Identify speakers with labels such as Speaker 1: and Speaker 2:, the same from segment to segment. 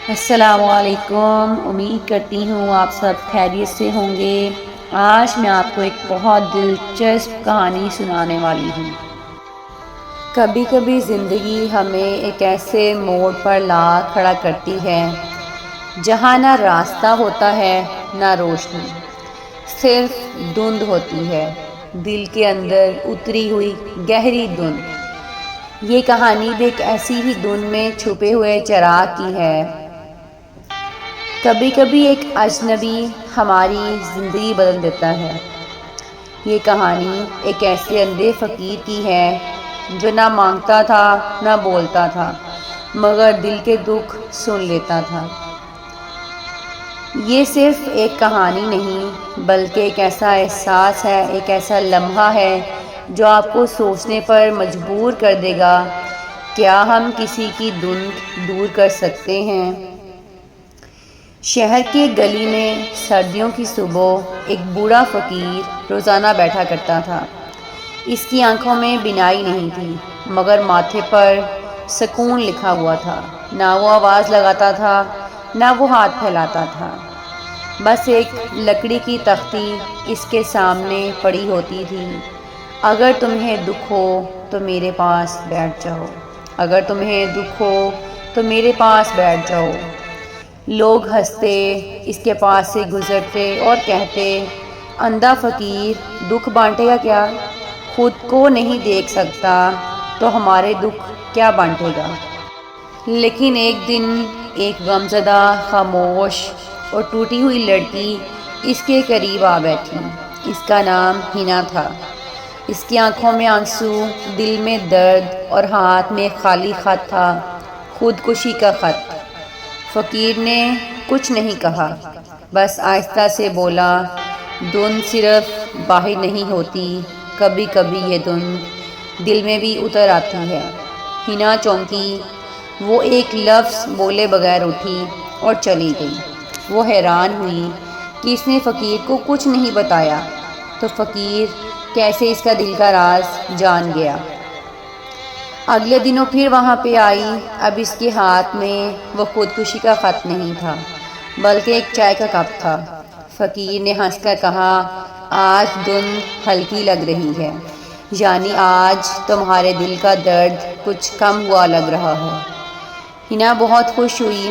Speaker 1: السلام علیکم، امید کرتی ہوں آپ سب خیریت سے ہوں گے۔ آج میں آپ کو ایک بہت دلچسپ کہانی سنانے والی ہوں۔ کبھی کبھی زندگی ہمیں ایک ایسے موڑ پر لا کھڑا کرتی ہے جہاں نہ راستہ ہوتا ہے نہ روشنی، صرف دھند ہوتی ہے، دل کے اندر اتری ہوئی گہری دھند۔ یہ کہانی بھی ایک ایسی ہی دھند میں چھپے ہوئے چراغ کی ہے۔ کبھی کبھی ایک اجنبی ہماری زندگی بدل دیتا ہے۔ یہ کہانی ایک ایسے اندھے فقیر کی ہے جو نہ مانگتا تھا نہ بولتا تھا، مگر دل کے دکھ سن لیتا تھا۔ یہ صرف ایک کہانی نہیں بلکہ ایک ایسا احساس ہے، ایک ایسا لمحہ ہے جو آپ کو سوچنے پر مجبور کر دے گا، کیا ہم کسی کی دھند دور کر سکتے ہیں؟ شہر کی ایک گلی میں سردیوں کی صبح ایک بوڑھا فقیر روزانہ بیٹھا کرتا تھا۔ اس کی آنکھوں میں بینائی نہیں تھی، مگر ماتھے پر سکون لکھا ہوا تھا۔ نہ وہ آواز لگاتا تھا نہ وہ ہاتھ پھیلاتا تھا، بس ایک لکڑی کی تختی اس کے سامنے پڑی ہوتی تھی۔ اگر تمہیں دکھ ہو تو میرے پاس بیٹھ جاؤ، اگر تمہیں دکھ ہو تو میرے پاس بیٹھ جاؤ۔ لوگ ہنستے، اس کے پاس سے گزرتے اور کہتے، اندھا فقیر دکھ بانٹے گا کیا؟ خود کو نہیں دیکھ سکتا تو ہمارے دکھ کیا بانٹے گا؟ لیکن ایک دن ایک غمزدہ، خاموش اور ٹوٹی ہوئی لڑکی اس کے قریب آ بیٹھی۔ اس کا نام ہنا تھا۔ اس کی آنکھوں میں آنسو، دل میں درد اور ہاتھ میں خالی خط تھا، خودکشی کا خط۔ فقیر نے کچھ نہیں کہا، بس آہستہ سے بولا، دھند صرف باہر نہیں ہوتی، کبھی کبھی یہ دھند دل میں بھی اتر آتی ہے۔ ہنا چونکی، وہ ایک لفظ بولے بغیر اٹھی اور چلی گئی۔ وہ حیران ہوئی کہ اس نے فقیر کو کچھ نہیں بتایا، تو فقیر کیسے اس کا دل کا راز جان گیا؟ اگلے دنوں پھر وہاں پہ آئی۔ اب اس کے ہاتھ میں وہ خودکشی کا خط نہیں تھا بلکہ ایک چائے کا کپ تھا۔ فقیر نے ہنس کر کہا، آج دھند ہلکی لگ رہی ہے، یعنی آج تمہارے دل کا درد کچھ کم ہوا لگ رہا ہے۔ ہنا بہت خوش ہوئی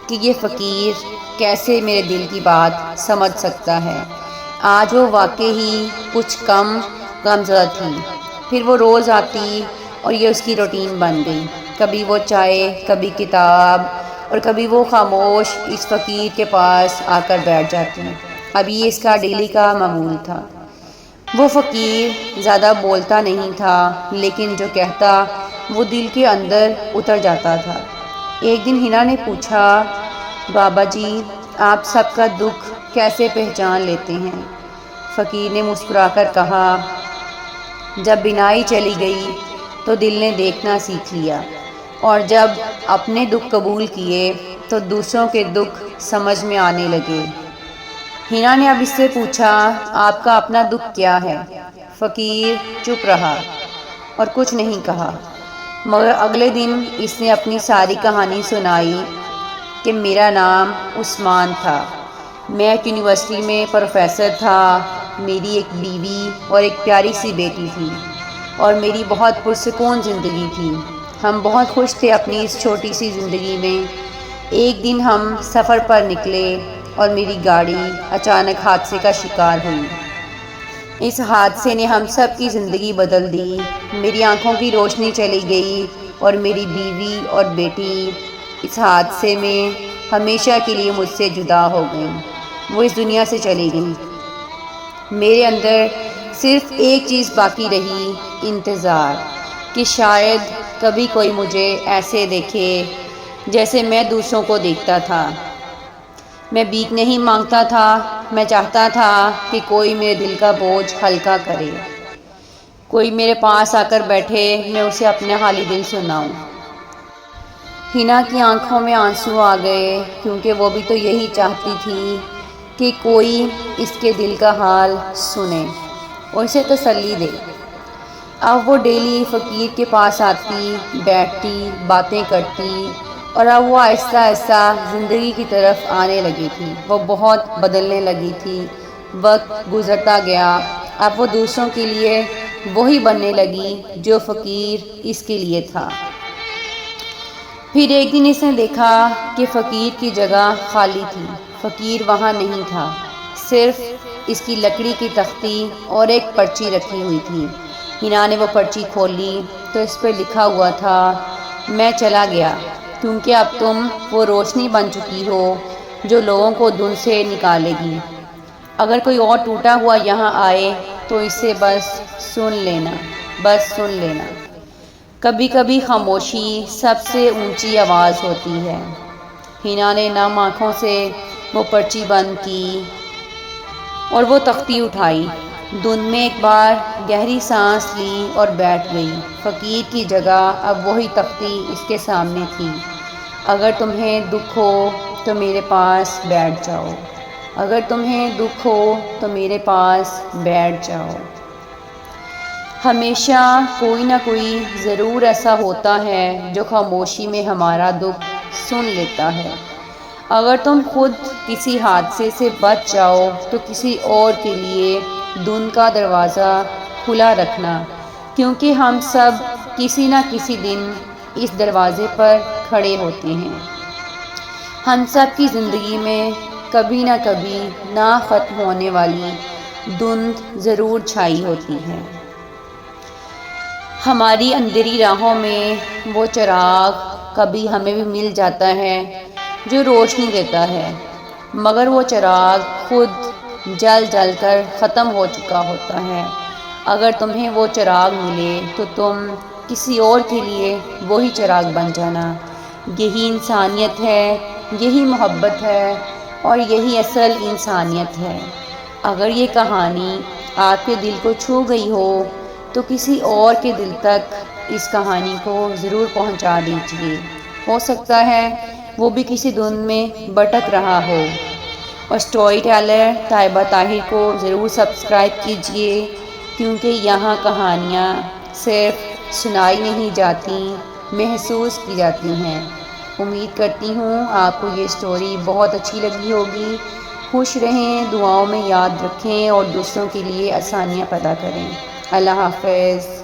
Speaker 1: کہ یہ فقیر کیسے میرے دل کی بات سمجھ سکتا ہے۔ آج وہ واقعی ہی کچھ کم غمزدہ تھی۔ پھر وہ روز آتی اور یہ اس کی روٹین بن گئی۔ کبھی وہ چائے، کبھی کتاب، اور کبھی وہ خاموش اس فقیر کے پاس آ کر بیٹھ جاتی۔ اب یہ اس کا ڈیلی کا معمول تھا۔ وہ فقیر زیادہ بولتا نہیں تھا، لیکن جو کہتا وہ دل کے اندر اتر جاتا تھا۔ ایک دن ہنا نے پوچھا، بابا جی آپ سب کا دکھ کیسے پہچان لیتے ہیں؟ فقیر نے مسکرا کر کہا، جب بینائی چلی گئی تو دل نے دیکھنا سیکھ لیا، اور جب اپنے دکھ قبول کیے تو دوسروں کے دکھ سمجھ میں آنے لگے۔ ہنا نے اب اس سے پوچھا، آپ کا اپنا دکھ کیا ہے؟ فقیر چپ رہا اور کچھ نہیں کہا، مگر اگلے دن اس نے اپنی ساری کہانی سنائی کہ میرا نام عثمان تھا، میں ایک یونیورسٹی میں پروفیسر تھا، میری ایک بیوی اور ایک پیاری سی بیٹی تھی، اور میری بہت پرسکون زندگی تھی۔ ہم بہت خوش تھے اپنی اس چھوٹی سی زندگی میں۔ ایک دن ہم سفر پر نکلے اور میری گاڑی اچانک حادثے کا شکار ہوئی۔ اس حادثے نے ہم سب کی زندگی بدل دی۔ میری آنکھوں کی روشنی چلی گئی اور میری بیوی اور بیٹی اس حادثے میں ہمیشہ کے لیے مجھ سے جدا ہو گئیں، وہ اس دنیا سے چلی گئیں۔ میرے اندر صرف ایک چیز باقی رہی، انتظار، کہ شاید کبھی کوئی مجھے ایسے دیکھے جیسے میں دوسروں کو دیکھتا تھا۔ میں بھیک نہیں مانگتا تھا، میں چاہتا تھا کہ کوئی میرے دل کا بوجھ ہلکا کرے، کوئی میرے پاس آ کر بیٹھے، میں اسے اپنا حالی دل سناؤں۔ ہنا کی آنکھوں میں آنسو آ گئے، کیونکہ وہ بھی تو یہی چاہتی تھی کہ کوئی اس کے دل کا حال سنے اور اسے تسلی دے۔ اب وہ ڈیلی فقیر کے پاس آتی، بیٹھتی، باتیں کرتی اور اب وہ آہستہ آہستہ زندگی کی طرف آنے لگی تھی، وہ بہت بدلنے لگی تھی۔ وقت گزرتا گیا، اب وہ دوسروں کے لیے وہی بننے لگی جو فقیر اس کے لیے تھا۔ پھر ایک دن اس نے دیکھا کہ فقیر کی جگہ خالی تھی، فقیر وہاں نہیں تھا، صرف اس کی لکڑی کی تختی اور ایک پرچی رکھی ہوئی تھی۔ حنا نے وہ پرچی کھولی تو اس پہ لکھا ہوا تھا، میں چلا گیا کیونکہ اب تم وہ روشنی بن چکی ہو جو لوگوں کو دھند سے نکالے گی۔ اگر کوئی اور ٹوٹا ہوا یہاں آئے تو اسے بس سن لینا، بس سن لینا۔ کبھی کبھی خاموشی سب سے اونچی آواز ہوتی ہے۔ حنا نے نم آنکھوں سے وہ پرچی بند کی اور وہ تختی اٹھائی، دھند میں ایک بار گہری سانس لی اور بیٹھ گئی۔ فقیر کی جگہ اب وہی تختی اس کے سامنے تھی۔ اگر تمہیں دکھ ہو تو میرے پاس بیٹھ جاؤ، اگر تمہیں دکھ ہو تو میرے پاس بیٹھ جاؤ۔ ہمیشہ کوئی نہ کوئی ضرور ایسا ہوتا ہے جو خاموشی میں ہمارا دکھ سن لیتا ہے۔ اگر تم خود کسی حادثے سے بچ جاؤ تو کسی اور کے لیے دھند کا دروازہ کھلا رکھنا، کیونکہ ہم سب کسی نہ کسی دن اس دروازے پر کھڑے ہوتے ہیں۔ ہم سب کی زندگی میں کبھی نہ کبھی نہ ختم ہونے والی دھند ضرور چھائی ہوتی ہے۔ ہماری اندھیری راہوں میں وہ چراغ کبھی ہمیں بھی مل جاتا ہے جو روشنی دیتا ہے، مگر وہ چراغ خود جل جل کر ختم ہو چکا ہوتا ہے۔ اگر تمہیں وہ چراغ ملے تو تم کسی اور کے لیے وہی چراغ بن جانا۔ یہی انسانیت ہے، یہی محبت ہے اور یہی اصل انسانیت ہے۔ اگر یہ کہانی آپ کے دل کو چھو گئی ہو تو کسی اور کے دل تک اس کہانی کو ضرور پہنچا دیجیے۔ ہو سکتا ہے وہ بھی کسی دھند میں بھٹک رہا ہو۔ اور سٹوری ٹیلر طیبہ طاہر کو ضرور سبسکرائب کیجیے، کیونکہ یہاں کہانیاں صرف سنائی نہیں جاتی، محسوس کی جاتی ہیں۔ امید کرتی ہوں آپ کو یہ سٹوری بہت اچھی لگی ہوگی۔ خوش رہیں، دعاؤں میں یاد رکھیں اور دوسروں کے لیے آسانیاں پیدا کریں۔ اللہ حافظ۔